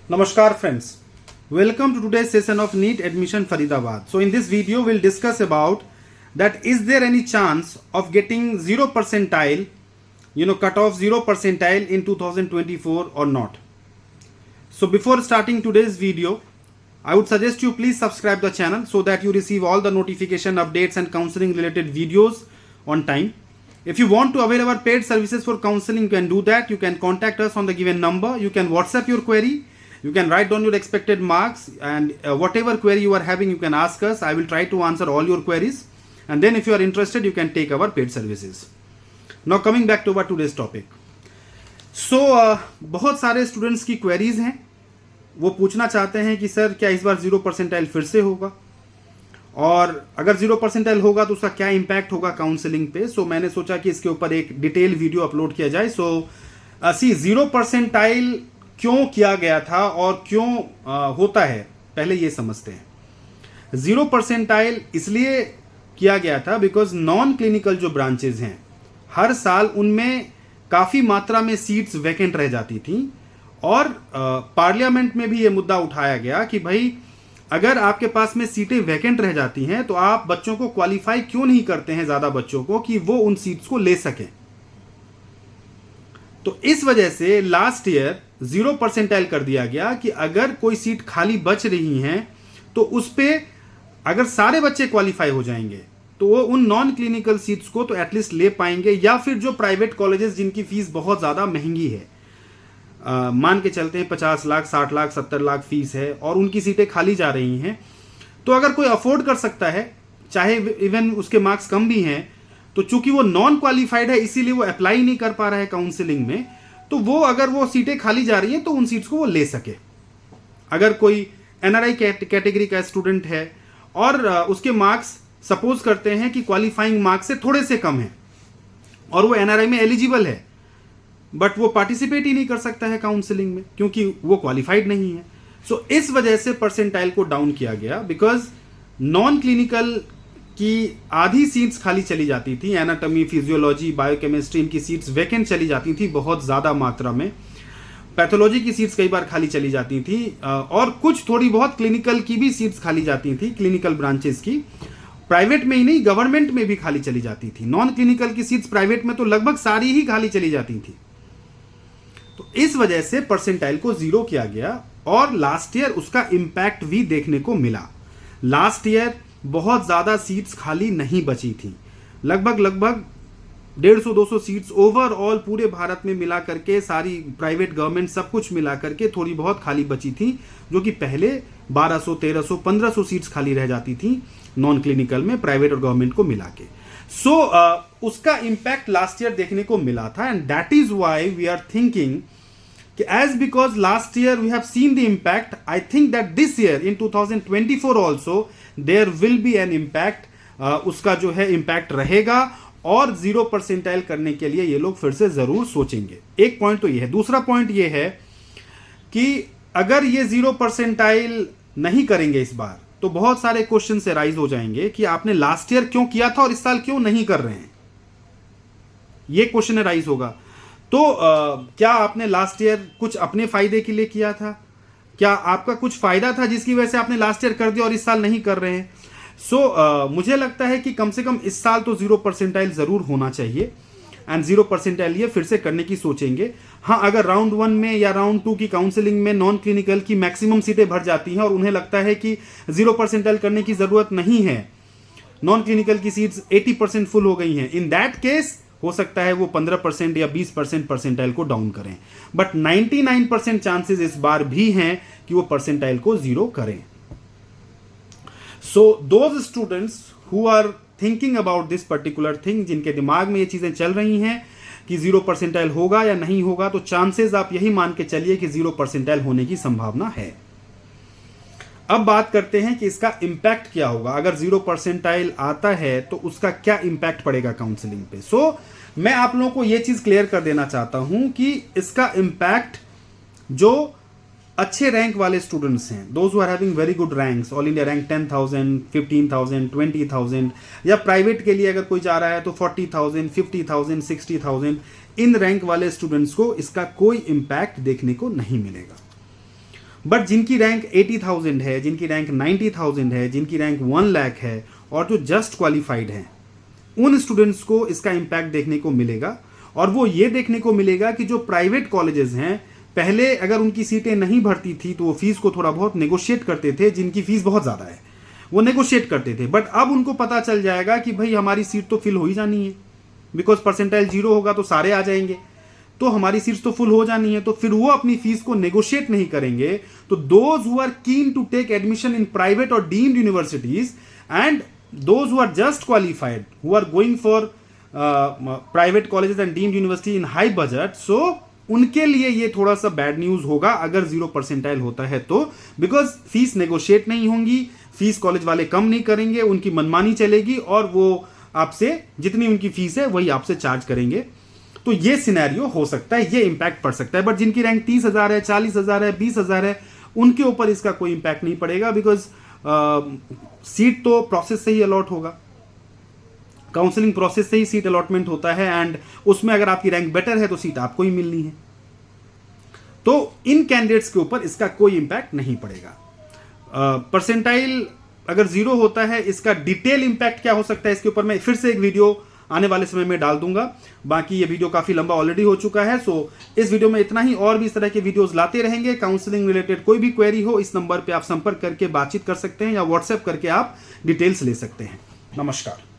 Namaskar friends, welcome to today's session of NEET admission Faridabad. So in this video we'll discuss about that is there any chance of getting 0 percentile, cut off 0 percentile in 2024 or not. So before starting today's video, I would suggest you please subscribe the channel so that you receive all the notification updates and counseling related videos on time. If you want to avail our paid services for counseling, you can do that. You can contact us on the given number. You can WhatsApp your query. You can write down your expected marks and whatever query you are having, you can ask us. I will try to answer all your queries. And then if you are interested, you can take our paid services. Now coming back to our today's topic. So बहुत सारे students की queries हैं, वो पूछना चाहते हैं कि sir क्या इस बार 0 परसेंटाइल फिर से होगा, और अगर 0 परसेंटाइल होगा तो उसका क्या इम्पैक्ट होगा काउंसलिंग पे. सो मैंने सोचा कि इसके ऊपर एक डिटेल वीडियो अपलोड किया जाए. सो 0 परसेंटाइल क्यों किया गया था और क्यों होता है, पहले ये समझते हैं. 0 परसेंटाइल इसलिए किया गया था बिकॉज नॉन क्लिनिकल जो ब्रांचेज हैं हर साल उनमें काफ़ी मात्रा में सीट्स वैकेंट रह जाती थी, और पार्लियामेंट में भी ये मुद्दा उठाया गया कि भाई अगर आपके पास में सीटें वैकेंट रह जाती हैं तो आप बच्चों को क्वालिफाई क्यों नहीं करते हैं, ज़्यादा बच्चों को, कि वो उन सीट्स को ले सकें. तो इस वजह से लास्ट ईयर 0 परसेंटाइल कर दिया गया कि अगर कोई सीट खाली बच रही हैं तो उस पर अगर सारे बच्चे क्वालिफाई हो जाएंगे तो वो उन नॉन क्लिनिकल सीट्स को तो एटलीस्ट ले पाएंगे, या फिर जो प्राइवेट कॉलेजेस जिनकी फीस बहुत ज़्यादा महंगी है, मान के चलते हैं 50 लाख 60 लाख 70 लाख फीस है और उनकी सीटें खाली जा रही हैं, तो अगर कोई अफोर्ड कर सकता है, चाहे इवन उसके मार्क्स कम भी हैं, तो चूंकि वो नॉन क्वालिफाइड है इसीलिए वो अप्लाई नहीं कर पा रहा है काउंसलिंग में, तो वो अगर वो सीटें खाली जा रही हैं तो उन सीट्स को वो ले सके. अगर कोई एनआरआई कैटेगरी का स्टूडेंट है और उसके मार्क्स सपोज करते हैं कि क्वालिफाइंग मार्क्स से थोड़े से कम है और वो एनआरआई में एलिजिबल है, बट वो पार्टिसिपेट ही नहीं कर सकता है काउंसलिंग में क्योंकि वो क्वालिफाइड नहीं है. सो इस वजह से परसेंटाइल को डाउन किया गया, बिकॉज नॉन क्लिनिकल की आधी सीट्स खाली चली जाती थी. एनाटॉमी, फिजियोलॉजी, बायोकेमिस्ट्री, इनकी सीट्स वैकेंट चली जाती थी बहुत ज़्यादा मात्रा में. पैथोलॉजी की सीट्स कई बार खाली चली जाती थी, और कुछ थोड़ी बहुत क्लिनिकल की भी सीट्स खाली जाती थी, क्लिनिकल ब्रांचेस की. प्राइवेट में ही नहीं, गवर्नमेंट में भी खाली चली जाती थी. नॉन क्लिनिकल की सीट्स प्राइवेट में तो लगभग सारी ही खाली चली जाती थी. तो इस वजह से परसेंटाइल को 0 किया गया, और लास्ट ईयर उसका इंपैक्ट भी देखने को मिला. लास्ट ईयर बहुत ज़्यादा सीट्स खाली नहीं बची थी, लगभग 150-200 सीट्स ओवरऑल पूरे भारत में मिला करके, सारी प्राइवेट गवर्नमेंट सब कुछ मिला करके थोड़ी बहुत खाली बची थी, जो कि पहले 1200, 1300, 1500 सीट्स खाली रह जाती थी नॉन क्लिनिकल में, प्राइवेट और गवर्नमेंट को मिला के. सो उसका इम्पैक्ट लास्ट ईयर देखने को मिला था, and that is why we are thinking कि as because last year we have seen the impact, I think that this year in 2024 also there will be an impact. उसका जो है impact रहेगा, और 0 परसेंटाइल करने के लिए ये लोग फिर से ज़रूर सोचेंगे. एक पॉइंट तो ये है. दूसरा पॉइंट ये है कि अगर ये 0 परसेंटाइल नहीं करेंगे इस बार, तो बहुत सारे क्वेश्चन से राइज हो जाएंगे कि आपने लास्ट ईयर क्यों किया था और इस साल क्यों नहीं कर रहे हैं. ये क्वेश्चन राइज होगा. तो क्या आपने लास्ट ईयर कुछ अपने फायदे के लिए किया था, क्या आपका कुछ फायदा था जिसकी वजह से आपने लास्ट ईयर कर दिया और इस साल नहीं कर रहे हैं. सो मुझे लगता है कि कम से कम इस साल तो 0 परसेंटाइल ज़रूर होना चाहिए, एंड 0 परसेंटाइल ये फिर से करने की सोचेंगे. हाँ, अगर राउंड 1 में या राउंड 2 की काउंसलिंग में नॉन क्लिनिकल की मैक्सिमम सीटें भर जाती हैं और उन्हें लगता है कि 0 परसेंटाइल करने की ज़रूरत नहीं है, नॉन क्लिनिकल की सीट्स 80% फुल हो गई हैं, इन दैट केस हो सकता है वो 15% या 20% परसेंटाइल को डाउन करें. बट 99% चांसेस इस बार भी हैं कि वो परसेंटाइल को 0 करें. So those students who are thinking about this particular thing, जिनके दिमाग में ये चीज़ें चल रही हैं कि 0 परसेंटाइल होगा या नहीं होगा, तो चांसेस आप यही मान के चलिए कि 0 परसेंटाइल होने की संभावना है. अब बात करते हैं कि इसका इम्पैक्ट क्या होगा. अगर 0 परसेंटाइल आता है तो उसका क्या इम्पैक्ट पड़ेगा काउंसलिंग पे. सो मैं आप लोगों को यह चीज़ क्लियर कर देना चाहता हूं कि इसका इम्पैक्ट जो अच्छे रैंक वाले स्टूडेंट्स हैं, those who are having very good ranks, all India rank 10,000, 15,000, 20,000, या प्राइवेट के लिए अगर कोई जा रहा है तो 40,000, 50,000, 60,000, इन रैंक वाले स्टूडेंट्स को इसका कोई इम्पैक्ट देखने को नहीं मिलेगा. बट जिनकी रैंक 80,000 है, जिनकी रैंक 90,000 है, जिनकी रैंक 1 लाख है और जो जस्ट क्वालिफाइड हैं, उन स्टूडेंट्स को इसका इम्पैक्ट देखने को मिलेगा। और वो ये देखने को मिलेगा कि जो प्राइवेट कॉलेजेस हैं, पहले अगर उनकी सीटें नहीं भरती थी तो वो फीस को थोड़ा बहुत नेगोशिएट करते थे, जिनकी फीस बहुत ज़्यादा है वो नेगोशिएट करते थे। बट अब उनको पता चल जाएगा कि भाई हमारी सीट तो फिल हो ही जानी है, बिकॉज परसेंटाइल 0 होगा तो सारे आ जाएंगे, तो हमारी सीट्स तो फुल हो जानी है, तो फिर वो अपनी फीस को नेगोशिएट नहीं करेंगे। तो those who are keen to take admission in private और deemed universities and those who are just qualified who are going for private colleges and deemed university in high budget, so उनके लिए ये थोड़ा सा bad news होगा अगर 0 percentile होता है तो, बिकॉज फीस नेगोशिएट नहीं होंगी, फीस कॉलेज वाले कम नहीं करेंगे, उनकी मनमानी चलेगी और वो आपसे जितनी उनकी फीस है वही आपसे चार्ज करेंगे। तो ये सिनेरियो हो सकता है, ये इंपैक्ट पड़ सकता है। बट जिनकी रैंक 30,000 है, 40,000 है, 20,000 है, उनके ऊपर इसका कोई इंपैक्ट नहीं पड़ेगा, बिकॉज सीट तो प्रोसेस से ही अलॉट होगा, काउंसलिंग प्रोसेस से ही सीट अलॉटमेंट होता है एंड उसमें अगर आपकी रैंक बेटर है तो सीट आपको ही मिलनी है। तो इन कैंडिडेट्स के ऊपर इसका कोई इंपैक्ट नहीं पड़ेगा। परसेंटाइल अगर 0 होता है, इसका डिटेल इंपैक्ट क्या हो सकता है इसके ऊपर मैं फिर से एक वीडियो आने वाले समय में डाल दूंगा। बाकी ये वीडियो काफी लंबा ऑलरेडी हो चुका है, सो इस वीडियो में इतना ही। और भी इस तरह के वीडियोस लाते रहेंगे। काउंसलिंग रिलेटेड कोई भी क्वेरी हो, इस नंबर पे आप संपर्क करके बातचीत कर सकते हैं या व्हाट्सएप करके आप डिटेल्स ले सकते हैं। नमस्कार।